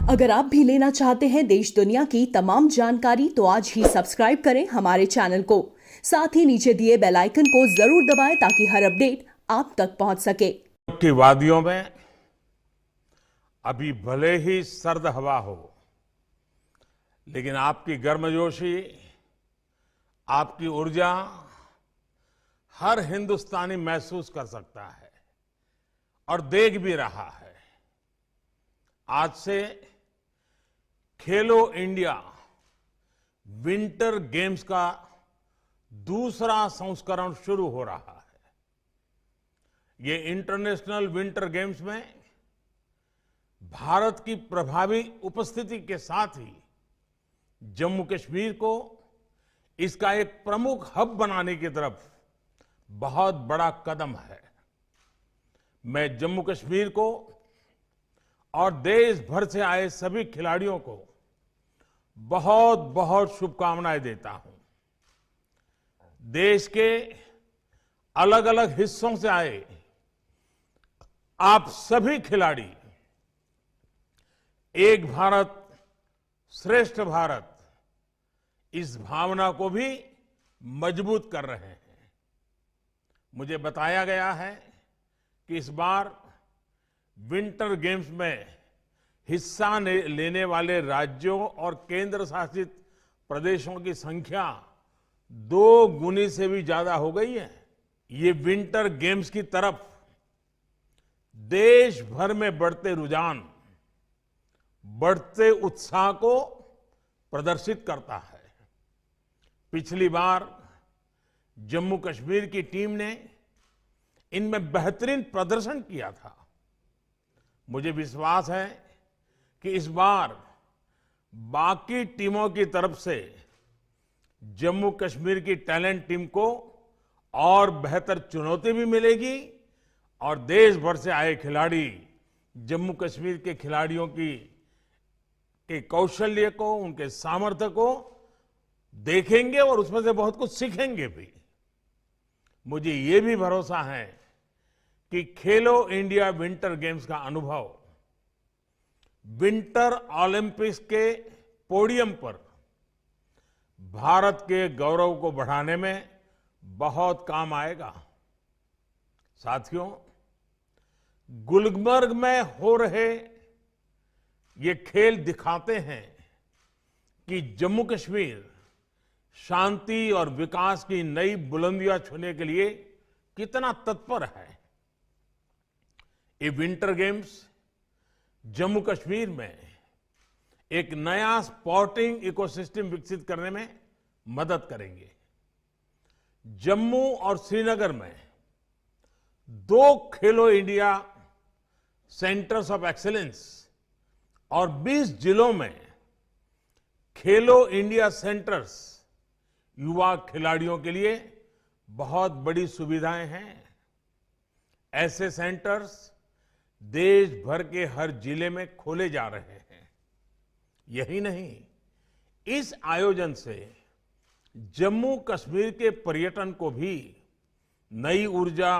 अगर आप भी लेना चाहते हैं देश दुनिया की तमाम जानकारी तो आज ही सब्सक्राइब करें हमारे चैनल को। साथ ही नीचे दिए बेल आइकन को जरूर दबाएं ताकि हर अपडेट आप तक पहुंच सके। की वादियों में अभी भले ही सर्द हवा हो, लेकिन आपकी गर्मजोशी, आपकी ऊर्जा हर हिंदुस्तानी महसूस कर सकता है और देख भी रहा है। आज से खेलो इंडिया विंटर गेम्स का दूसरा संस्करण शुरू हो रहा है। ये इंटरनेशनल विंटर गेम्स में भारत की प्रभावी उपस्थिति के साथ ही जम्मू कश्मीर को इसका एक प्रमुख हब बनाने की तरफ बहुत बड़ा कदम है। मैं जम्मू कश्मीर को और देश भर से आए सभी खिलाड़ियों को बहुत बहुत शुभकामनाएं देता हूं। देश के अलग अलग हिस्सों से आए आप सभी खिलाड़ी एक भारत श्रेष्ठ भारत इस भावना को भी मजबूत कर रहे हैं। मुझे बताया गया है कि इस बार विंटर गेम्स में हिस्सा लेने वाले राज्यों और केंद्र शासित प्रदेशों की संख्या 2 गुनी से भी ज्यादा हो गई है। ये विंटर गेम्स की तरफ देश भर में बढ़ते रुझान, बढ़ते उत्साह को प्रदर्शित करता है। पिछली बार जम्मू कश्मीर की टीम ने इनमें बेहतरीन प्रदर्शन किया था। मुझे विश्वास है कि इस बार बाकी टीमों की तरफ से जम्मू कश्मीर की टैलेंट टीम को और बेहतर चुनौती भी मिलेगी और देश भर से आए खिलाड़ी जम्मू कश्मीर के खिलाड़ियों के कौशल्य को, उनके सामर्थ्य को देखेंगे और उसमें से बहुत कुछ सीखेंगे भी। मुझे ये भी भरोसा है कि खेलो इंडिया विंटर गेम्स का अनुभव विंटर ओलंपिक्स के पोडियम पर भारत के गौरव को बढ़ाने में बहुत काम आएगा। साथियों, गुलमर्ग में हो रहे ये खेल दिखाते हैं कि जम्मू कश्मीर शांति और विकास की नई बुलंदियां छूने के लिए कितना तत्पर है। ये विंटर गेम्स जम्मू कश्मीर में एक नया स्पोर्टिंग इकोसिस्टम विकसित करने में मदद करेंगे। जम्मू और श्रीनगर में 2 खेलो इंडिया सेंटर्स ऑफ एक्सीलेंस और 20 जिलों में खेलो इंडिया सेंटर्स युवा खिलाड़ियों के लिए बहुत बड़ी सुविधाएं हैं। ऐसे सेंटर्स देश भर के हर जिले में खोले जा रहे हैं। यही नहीं, इस आयोजन से जम्मू कश्मीर के पर्यटन को भी नई ऊर्जा,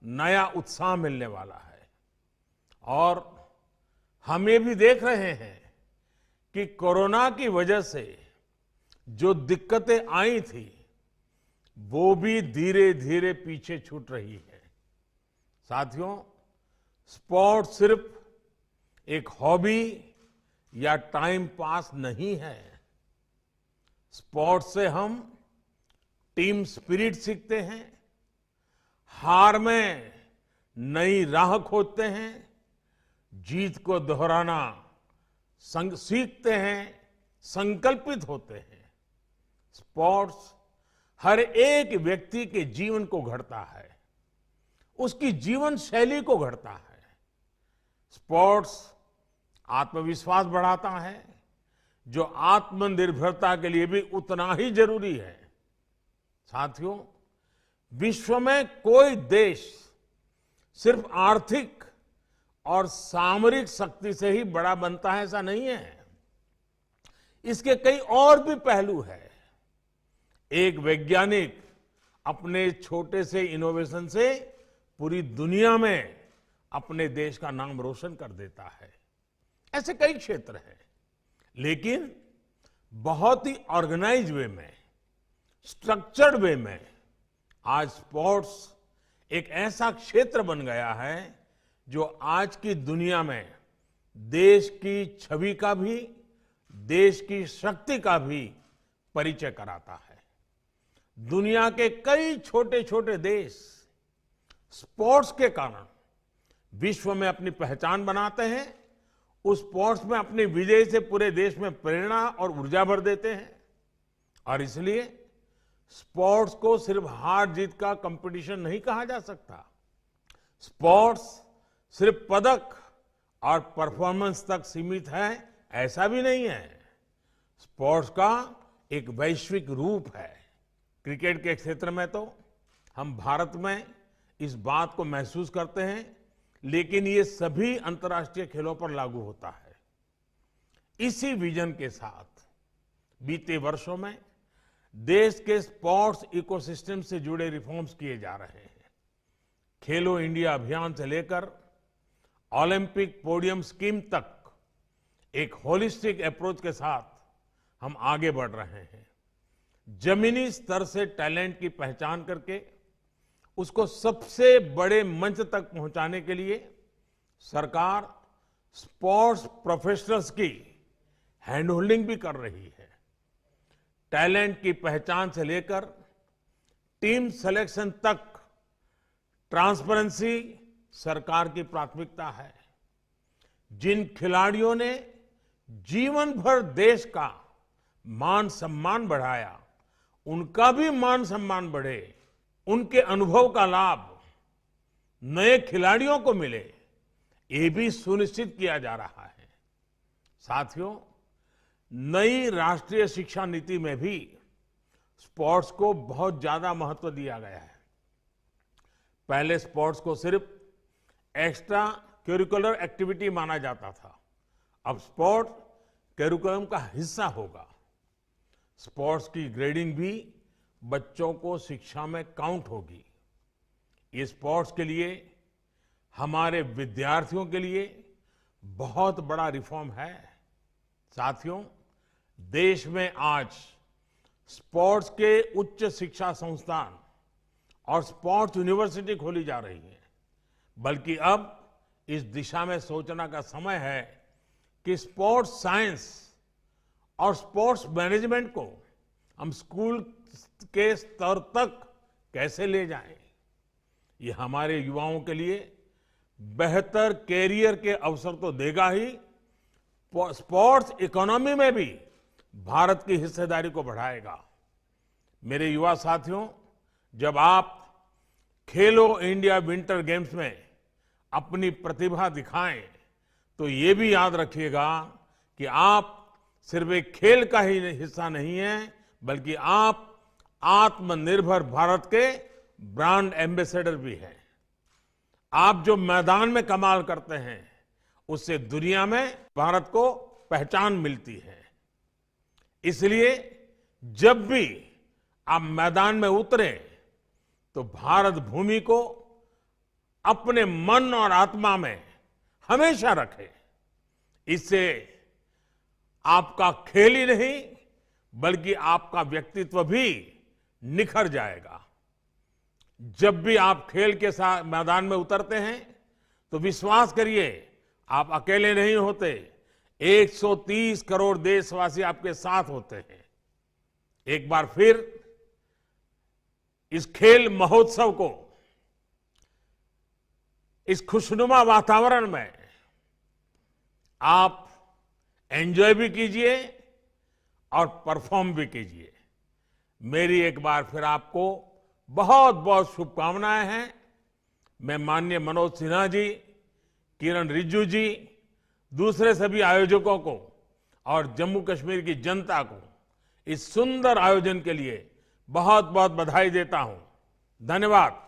नया उत्साह मिलने वाला है। और हम ये भी देख रहे हैं कि कोरोना की वजह से जो दिक्कतें आई थी वो भी धीरे धीरे पीछे छूट रही है। साथियों, स्पोर्ट सिर्फ एक हॉबी या टाइम पास नहीं है। स्पोर्ट्स से हम टीम स्पिरिट सीखते हैं, हार में नई राह खोजते हैं, जीत को दोहराना सीखते हैं, संकल्पित होते हैं। स्पोर्ट्स हर एक व्यक्ति के जीवन को गढ़ता है, उसकी जीवन शैली को गढ़ता है। स्पोर्ट्स आत्मविश्वास बढ़ाता है, जो आत्मनिर्भरता के लिए भी उतना ही जरूरी है। साथियों, विश्व में कोई देश सिर्फ आर्थिक और सामरिक शक्ति से ही बड़ा बनता है ऐसा नहीं है। इसके कई और भी पहलू है। एक वैज्ञानिक अपने छोटे से इनोवेशन से पूरी दुनिया में अपने देश का नाम रोशन कर देता है। ऐसे कई क्षेत्र हैं, लेकिन बहुत ही ऑर्गेनाइज वे में, स्ट्रक्चर्ड वे में आज स्पोर्ट्स एक ऐसा क्षेत्र बन गया है जो आज की दुनिया में देश की छवि का भी, देश की शक्ति का भी परिचय कराता है। दुनिया के कई छोटे छोटे देश स्पोर्ट्स के कारण विश्व में अपनी पहचान बनाते हैं, उस स्पोर्ट्स में अपनी विजय से पूरे देश में प्रेरणा और ऊर्जा भर देते हैं। और इसलिए स्पोर्ट्स को सिर्फ हार जीत का कंपटीशन नहीं कहा जा सकता। स्पोर्ट्स सिर्फ पदक और परफॉर्मेंस तक सीमित है, ऐसा भी नहीं है। स्पोर्ट्स का एक वैश्विक रूप है। क्रिकेट के क्षेत्र में तो हम भारत में इस बात को महसूस करते हैं, लेकिन ये सभी अंतर्राष्ट्रीय खेलों पर लागू होता है। इसी विजन के साथ बीते वर्षों में देश के स्पोर्ट्स इकोसिस्टम से जुड़े रिफॉर्म्स किए जा रहे हैं। खेलो इंडिया अभियान से लेकर ओलंपिक पोडियम स्कीम तक एक होलिस्टिक अप्रोच के साथ हम आगे बढ़ रहे हैं। जमीनी स्तर से टैलेंट की पहचान करके उसको सबसे बड़े मंच तक पहुंचाने के लिए सरकार स्पोर्ट्स प्रोफेशनल्स की हैंड होल्डिंग भी कर रही है। टैलेंट की पहचान से लेकर टीम सिलेक्शन तक ट्रांसपेरेंसी सरकार की प्राथमिकता है। जिन खिलाड़ियों ने जीवन भर देश का मान सम्मान बढ़ाया, उनका भी मान सम्मान बढ़े, उनके अनुभव का लाभ नए खिलाड़ियों को मिले, ये भी सुनिश्चित किया जा रहा है। साथियों, नई राष्ट्रीय शिक्षा नीति में भी स्पोर्ट्स को बहुत ज्यादा महत्व दिया गया है। पहले स्पोर्ट्स को सिर्फ एक्स्ट्रा करिकुलर एक्टिविटी माना जाता था, अब स्पोर्ट्स करिकुलम का हिस्सा होगा। स्पोर्ट्स की ग्रेडिंग भी बच्चों को शिक्षा में काउंट होगी। ये स्पोर्ट्स के लिए, हमारे विद्यार्थियों के लिए बहुत बड़ा रिफॉर्म है। साथियों, देश में आज स्पोर्ट्स के उच्च शिक्षा संस्थान और स्पोर्ट्स यूनिवर्सिटी खोली जा रही है। बल्कि अब इस दिशा में सोचना का समय है कि स्पोर्ट्स साइंस और स्पोर्ट्स मैनेजमेंट को हम स्कूल के स्तर तक कैसे ले जाएं। ये हमारे युवाओं के लिए बेहतर कैरियर के अवसर तो देगा ही, स्पोर्ट्स इकोनॉमी में भी भारत की हिस्सेदारी को बढ़ाएगा। मेरे युवा साथियों, जब आप खेलो इंडिया विंटर गेम्स में अपनी प्रतिभा दिखाएं, तो ये भी याद रखिएगा कि आप सिर्फ एक खेल का ही हिस्सा नहीं है, बल्कि आप आत्मनिर्भर भारत के ब्रांड एम्बेसडर भी हैं। आप जो मैदान में कमाल करते हैं, उससे दुनिया में भारत को पहचान मिलती है। इसलिए जब भी आप मैदान में उतरे, तो भारत भूमि को अपने मन और आत्मा में हमेशा रखें। इससे आपका खेल ही नहीं, बल्कि आपका व्यक्तित्व भी निखर जाएगा। जब भी आप खेल के साथ मैदान में उतरते हैं, तो विश्वास करिए, आप अकेले नहीं होते। 130 करोड़ देशवासी आपके साथ होते हैं। एक बार फिर इस खेल महोत्सव को, इस खुशनुमा वातावरण में आप एंजॉय भी कीजिए और परफॉर्म भी कीजिए। मेरी एक बार फिर आपको बहुत बहुत शुभकामनाएं हैं। मैं माननीय मनोज सिन्हा जी, किरण रिजिजू जी, दूसरे सभी आयोजकों को और जम्मू कश्मीर की जनता को इस सुंदर आयोजन के लिए बहुत बहुत बधाई देता हूं। धन्यवाद।